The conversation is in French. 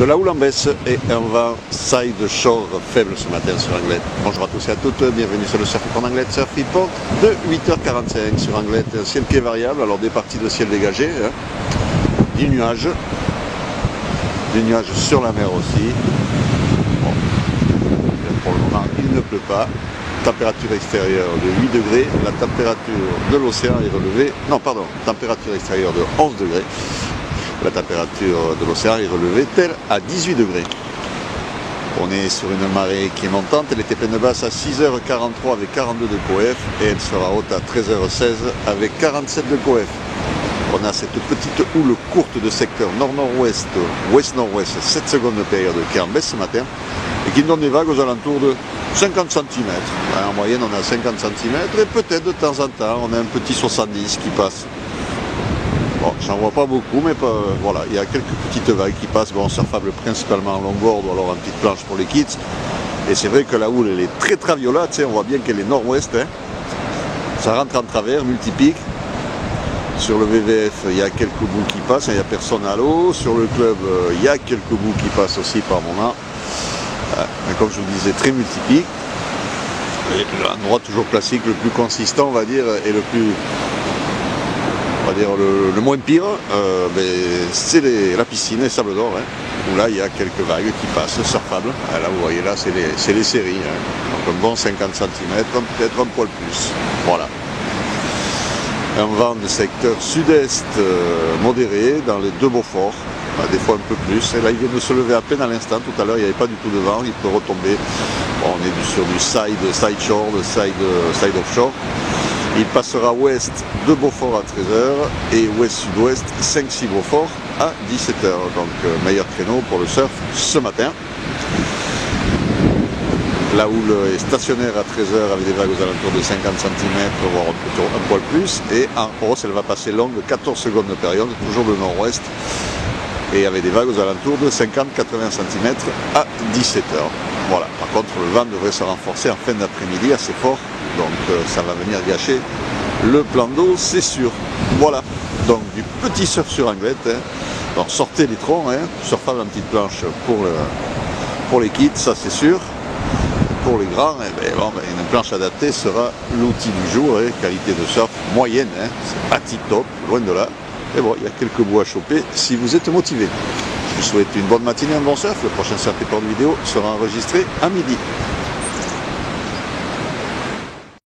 de la houle en baisse et un vent side shore faible ce matin sur Anglet. Bonjour à tous et à toutes, bienvenue sur le Surf Report Anglet Surf Report de 8h45 sur Anglet. Un ciel qui est variable, alors des parties de ciel dégagé, du nuage sur la mer aussi. Bon, pour le moment il ne pleut pas. Température extérieure de 8 degrés, la température de l'océan est relevée, non pardon, température extérieure de 11 degrés. La température de l'océan est relevée telle à 18 degrés. On est sur une marée qui est montante, elle était pleine basse à 6h43 avec 42 de coef et elle sera haute à 13h16 avec 47 de coef. On a cette petite houle courte de secteur nord-nord-ouest, ouest-nord-ouest, 7 secondes de période qui est en baisse ce matin et qui donne des vagues aux alentours de 50 cm. En moyenne on a 50 cm et peut-être de temps en temps on a un petit 70 qui passe. Bon, j'en vois pas beaucoup, mais voilà, il y a quelques petites vagues qui passent, bon, surfable principalement en longboard ou alors en petite planche pour les kids. Et c'est vrai que la houle, elle est très traviolate, on voit bien qu'elle est nord-ouest. Ça rentre en travers, multipique. Sur le VVF, il y a quelques bouts qui passent, il n'y a personne à l'eau. Sur le club, il y a quelques bouts qui passent aussi par moment. Mais comme je vous disais, très multipique. Et l'endroit toujours classique, le plus consistant, on va dire, et le plus... on va dire le moins pire, c'est la piscine, les Sables d'Or, où là il y a quelques vagues qui passent, surfables. Là vous voyez, là c'est les séries, donc un bon 50 cm, peut-être un poil plus. Voilà. Un vent de secteur sud-est modéré dans les deux Beaufort, des fois un peu plus. Et là il vient de se lever à peine à l'instant, tout à l'heure il n'y avait pas du tout de vent, il peut retomber. Bon, on est sur du side shore, de side offshore. Il passera ouest de Beaufort à 13h et ouest-sud-ouest 5-6 Beaufort à 17h. Donc meilleur créneau pour le surf ce matin. La houle est stationnaire à 13h avec des vagues aux alentours de 50 cm, voire un poil plus. Et en hausse, elle va passer longue, 14 secondes de période, toujours de nord-ouest. Et avec des vagues aux alentours de 50-80 cm à 17h. Voilà. Par contre, le vent devrait se renforcer en fin d'après-midi assez fort. Donc ça va venir gâcher le plan d'eau, c'est sûr. Voilà, donc du petit surf sur Anglet. Donc sortez les troncs, surfable en petite planche pour les kids, ça c'est sûr. Pour les grands, une planche adaptée sera l'outil du jour, qualité de surf moyenne, c'est pas tip top, loin de là. Mais bon, il y a quelques bouts à choper si vous êtes motivé. Je vous souhaite une bonne matinée, un bon surf. Le prochain surf report vidéo sera enregistré à midi.